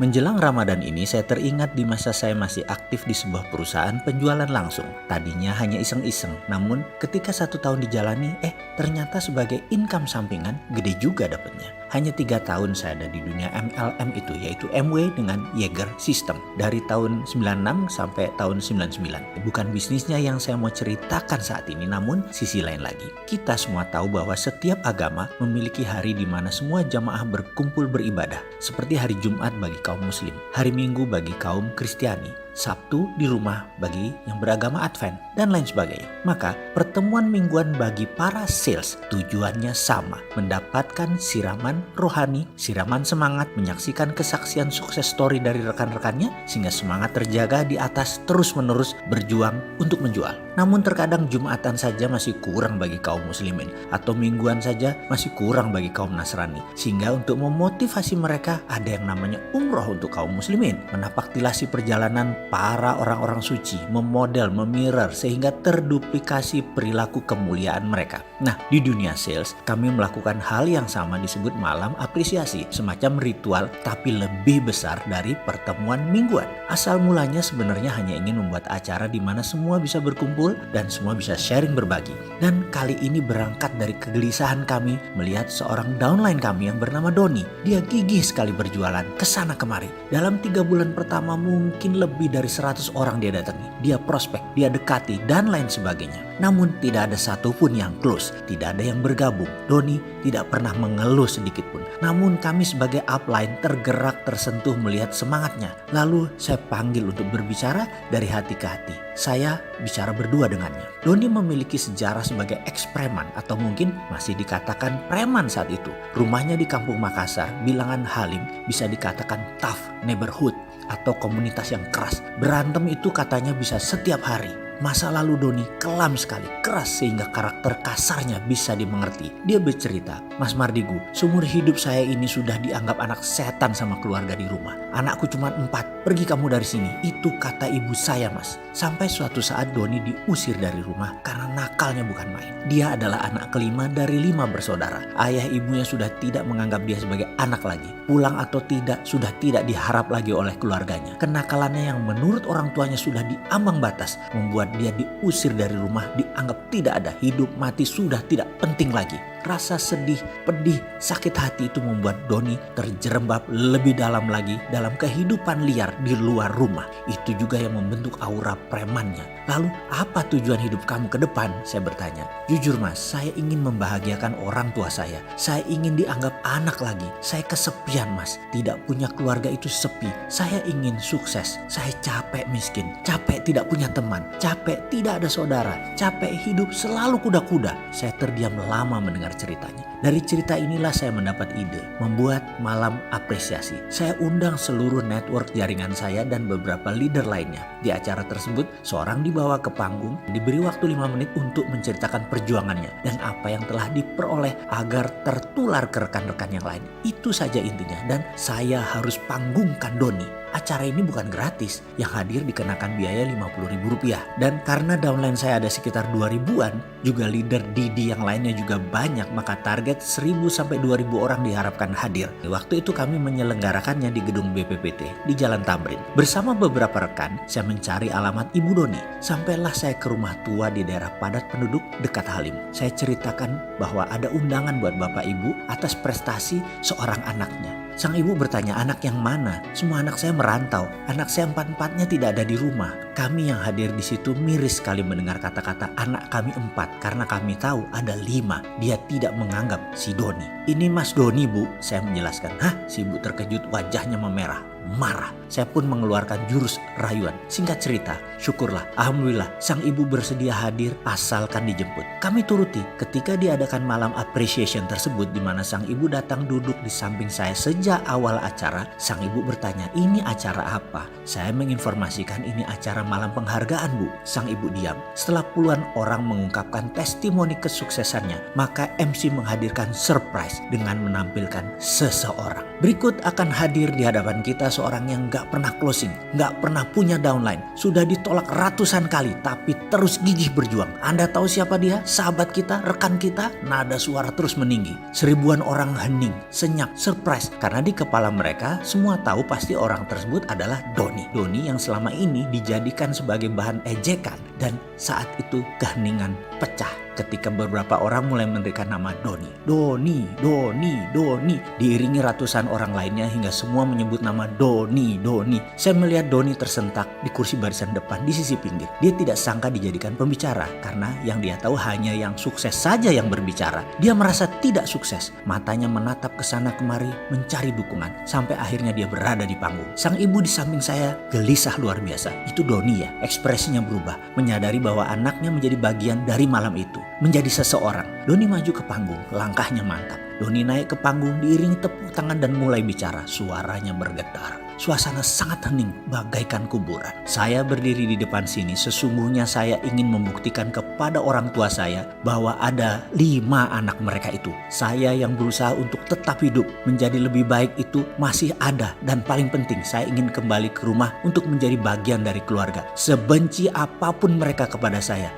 Menjelang Ramadan ini saya teringat di masa saya masih aktif di sebuah perusahaan penjualan langsung. Tadinya hanya iseng-iseng, namun ketika 1 tahun dijalani, ternyata sebagai income sampingan gede juga dapatnya. Hanya 3 tahun saya ada di dunia MLM itu, yaitu MW dengan Jaeger System. Dari tahun 96 sampai tahun 99. Bukan bisnisnya yang saya mau ceritakan saat ini, namun sisi lain lagi. Kita semua tahu bahwa setiap agama memiliki hari di mana semua jamaah berkumpul beribadah. Seperti hari Jumat bagi kaum Muslim, hari Minggu bagi kaum Kristiani, Sabtu di rumah bagi yang beragama Advent, dan lain sebagainya. Maka pertemuan mingguan bagi para sales tujuannya sama, mendapatkan siraman rohani, siraman semangat, menyaksikan kesaksian sukses story dari rekan-rekannya sehingga semangat terjaga di atas terus-menerus berjuang untuk menjual. Namun terkadang Jumatan saja masih kurang bagi kaum muslimin atau mingguan saja masih kurang bagi kaum Nasrani, sehingga untuk memotivasi mereka ada yang namanya umroh untuk kaum muslimin, menapaktilasi perjalanan para orang-orang suci, memodel, memirror sehingga terduplikasi perilaku kemuliaan mereka. Nah, di dunia sales kami melakukan hal yang sama disebut malam apresiasi, semacam ritual tapi lebih besar dari pertemuan mingguan. Asal mulanya sebenarnya hanya ingin membuat acara di mana semua bisa berkumpul dan semua bisa sharing berbagi. Dan kali ini berangkat dari kegelisahan kami melihat seorang downline kami yang bernama Doni. Dia gigih sekali berjualan kesana kemari. Dalam 3 bulan pertama mungkin lebih dari 100 orang dia datangi, dia prospek, dia dekati, dan lain sebagainya. Namun tidak ada satupun yang close, tidak ada yang bergabung. Doni tidak pernah mengeluh sedikit pun. Namun kami sebagai upline tergerak, tersentuh melihat semangatnya. Lalu saya panggil untuk berbicara dari hati ke hati. Saya bicara berdua dengannya. Doni memiliki sejarah sebagai ex-preman atau mungkin masih dikatakan preman saat itu. Rumahnya di Kampung Makassar, bilangan Halim, bisa dikatakan tough neighborhood atau komunitas yang keras. Berantem itu katanya bisa setiap hari. Masa lalu Doni kelam sekali, keras sehingga karakter kasarnya bisa dimengerti. Dia bercerita, "Mas Mardigu, seumur hidup saya ini sudah dianggap anak setan sama keluarga di rumah. Anakku cuma 4, pergi kamu dari sini." Itu kata ibu saya, Mas. Sampai suatu saat Doni diusir dari rumah karena nakalnya bukan main. Dia adalah anak kelima dari 5 bersaudara. Ayah ibunya sudah tidak menganggap dia sebagai anak lagi. Pulang atau tidak sudah tidak diharap lagi oleh keluarganya. Kenakalannya yang menurut orang tuanya sudah diambang batas membuat dia diusir dari rumah, dianggap tidak ada, hidup mati sudah tidak penting lagi. Rasa sedih, pedih, sakit hati itu membuat Doni terjerembab lebih dalam lagi dalam kehidupan liar di luar rumah. Itu juga yang membentuk aura premannya. Lalu apa tujuan hidup kamu ke depan? Saya bertanya. Jujur Mas, saya ingin membahagiakan orang tua saya. Saya ingin dianggap anak lagi. Saya kesepian Mas. Tidak punya keluarga itu sepi. Saya ingin sukses. Saya capek miskin. Capek tidak punya teman. Capek tidak ada saudara. Capek hidup selalu kuda-kuda. Saya terdiam lama mendengar ceritanya. Dari cerita inilah saya mendapat ide membuat malam apresiasi. Saya undang seluruh network jaringan saya dan beberapa leader lainnya. Di acara tersebut seorang dibawa ke panggung, diberi waktu 5 menit untuk menceritakan perjuangannya dan apa yang telah diperoleh agar tertular ke rekan-rekan yang lain. Itu saja intinya, dan saya harus panggungkan Doni. Acara ini bukan gratis, yang hadir dikenakan biaya Rp50.000. Dan karena downline saya ada sekitar 2.000-an, juga leader Didi yang lainnya juga banyak, maka target 1.000 sampai 2.000 orang diharapkan hadir. Waktu itu kami menyelenggarakannya di gedung BPPT di Jalan Tamrin. Bersama beberapa rekan, saya mencari alamat Ibu Doni. Sampailah saya ke rumah tua di daerah padat penduduk dekat Halim. Saya ceritakan bahwa ada undangan buat Bapak Ibu atas prestasi seorang anaknya. Sang ibu bertanya, anak yang mana? Semua anak saya merantau. Anak saya 4-4-nya tidak ada di rumah. Kami yang hadir di situ miris sekali mendengar kata-kata anak kami 4 karena kami tahu ada 5. Dia tidak menganggap si Doni. Ini Mas Doni Bu, saya menjelaskan. Hah? Si ibu terkejut, wajahnya memerah. Marah. Saya pun mengeluarkan jurus rayuan. Singkat cerita, syukurlah, alhamdulillah sang ibu bersedia hadir asalkan dijemput. Kami turuti. Ketika diadakan malam appreciation tersebut di mana sang ibu datang duduk di samping saya sejak awal acara, sang ibu bertanya, "Ini acara apa?" Saya menginformasikan ini acara acara malam penghargaan, Bu. Sang ibu diam. Setelah puluhan orang mengungkapkan testimoni kesuksesannya, maka MC menghadirkan surprise dengan menampilkan seseorang. Berikut akan hadir di hadapan kita seorang yang gak pernah closing, gak pernah punya downline, sudah ditolak ratusan kali tapi terus gigih berjuang. Anda tahu siapa dia? Sahabat kita, rekan kita? Nada suara terus meninggi. Seribuan orang hening, senyap, surprise karena di kepala mereka semua tahu pasti orang tersebut adalah Doni. Doni yang selama ini dijadikan sebagai bahan ejekan, dan saat itu keheningan pecah ketika beberapa orang mulai memberikan nama Doni. Doni, Doni, Doni. Diiringi ratusan orang lainnya hingga semua menyebut nama Doni, Doni. Saya melihat Doni tersentak di kursi barisan depan di sisi pinggir. Dia tidak sangka dijadikan pembicara karena yang dia tahu hanya yang sukses saja yang berbicara. Dia merasa tidak sukses. Matanya menatap ke sana kemari mencari dukungan sampai akhirnya dia berada di panggung. Sang ibu di samping saya gelisah luar biasa. Itu Doni ya. Ekspresinya berubah, menyadari bahwa anaknya menjadi bagian dari malam itu, menjadi seseorang. Doni maju ke panggung, langkahnya mantap. Doni naik ke panggung diiringi tepuk tangan dan mulai bicara. Suaranya bergetar. Suasana sangat hening bagaikan kuburan. Saya berdiri di depan sini, sesungguhnya saya ingin membuktikan kepada orang tua saya bahwa ada 5 anak mereka itu. Saya yang berusaha untuk tetap hidup, menjadi lebih baik itu masih ada. Dan paling penting, saya ingin kembali ke rumah untuk menjadi bagian dari keluarga. Sebenci apapun mereka kepada saya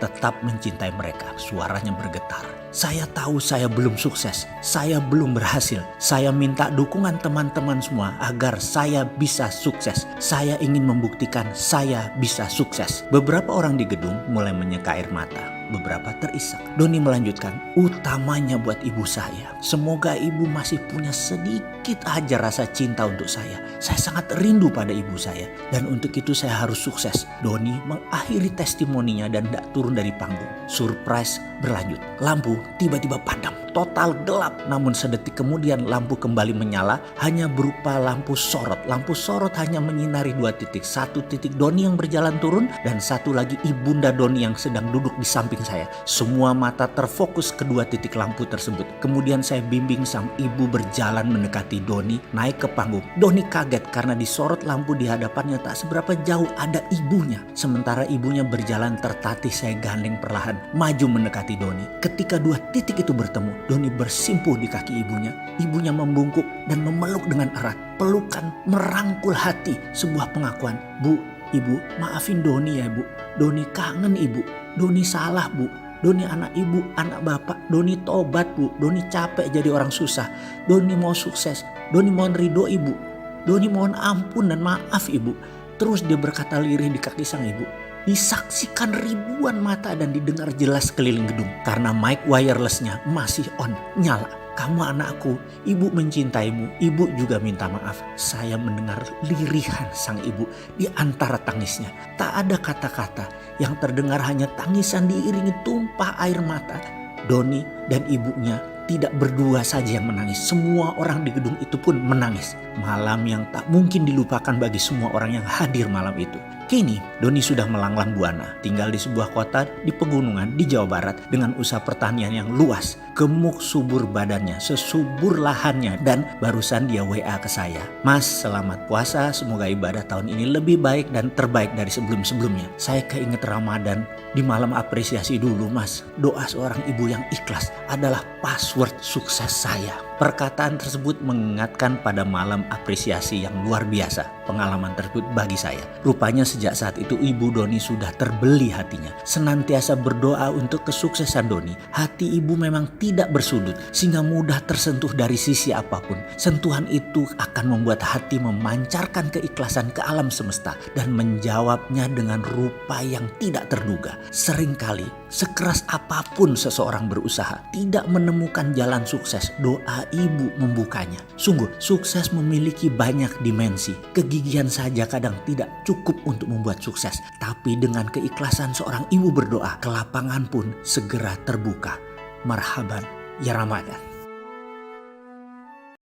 tetap mencintai mereka. Suaranya bergetar. Saya tahu saya belum sukses, saya belum berhasil. Saya minta dukungan teman-teman semua agar saya bisa sukses. Saya ingin membuktikan saya bisa sukses. Beberapa orang di gedung mulai menyeka air mata. Beberapa terisak. Doni melanjutkan, utamanya buat ibu saya. Semoga ibu masih punya sedikit aja rasa cinta untuk saya. Saya sangat rindu pada ibu saya. Dan untuk itu saya harus sukses. Doni mengakhiri testimoninya dan tidak turun dari panggung. Surprise berlanjut. Lampu tiba-tiba padam. Total gelap. Namun sedetik kemudian lampu kembali menyala. Hanya berupa lampu sorot. Lampu sorot hanya menyinari 2 titik. 1 titik Doni yang berjalan turun. Dan 1 lagi ibunda Doni yang sedang duduk di samping saya. Semua mata terfokus ke 2 titik lampu tersebut. Kemudian saya bimbing sang ibu berjalan mendekati Doni, naik ke panggung. Doni kaget karena disorot lampu di hadapannya tak seberapa jauh ada ibunya. Sementara ibunya berjalan tertatih, saya gandeng perlahan maju mendekati Doni. Ketika 2 titik itu bertemu, Doni bersimpuh di kaki ibunya. Ibunya membungkuk dan memeluk dengan erat. Pelukan merangkul hati, sebuah pengakuan. Bu, ibu, maafin Doni ya bu. Doni kangen ibu. Doni salah bu. Doni anak ibu, anak bapak. Doni tobat bu. Doni capek jadi orang susah. Doni mau sukses. Doni mohon ridho ibu. Doni mohon ampun dan maaf ibu. Terus dia berkata lirih di kaki sang ibu. Disaksikan ribuan mata dan didengar jelas keliling gedung. Karena mic wirelessnya masih on, nyala. Kamu anakku, ibu mencintaimu, ibu juga minta maaf. Saya mendengar lirihan sang ibu di antara tangisnya. Tak ada kata-kata, yang terdengar hanya tangisan diiringi tumpah air mata. Doni dan ibunya tidak berdua saja yang menangis. Semua orang di gedung itu pun menangis. Malam yang tak mungkin dilupakan bagi semua orang yang hadir malam itu. Kini Doni sudah melanglang buana, tinggal di sebuah kota di pegunungan di Jawa Barat dengan usaha pertanian yang luas. Gemuk subur badannya, sesubur lahannya, dan barusan dia WA ke saya. Mas, selamat puasa, semoga ibadah tahun ini lebih baik dan terbaik dari sebelum-sebelumnya. Saya keinget Ramadan, di malam apresiasi dulu mas. Doa seorang ibu yang ikhlas adalah password sukses saya. Perkataan tersebut mengingatkan pada malam apresiasi yang luar biasa. Pengalaman tersebut bagi saya. Rupanya sejak saat itu ibu Doni sudah terbeli hatinya. Senantiasa berdoa untuk kesuksesan Doni. Hati ibu memang tidak bersudut sehingga mudah tersentuh dari sisi apapun. Sentuhan itu akan membuat hati memancarkan keikhlasan ke alam semesta dan menjawabnya dengan rupa yang tidak terduga. Seringkali sekeras apapun seseorang berusaha tidak menemukan jalan sukses, doa ibu membukanya. Sungguh, sukses memiliki banyak dimensi. Kegigihan saja kadang tidak cukup untuk membuat sukses. Tapi dengan keikhlasan seorang ibu berdoa, kelapangan pun segera terbuka. Marhaban ya Ramadan.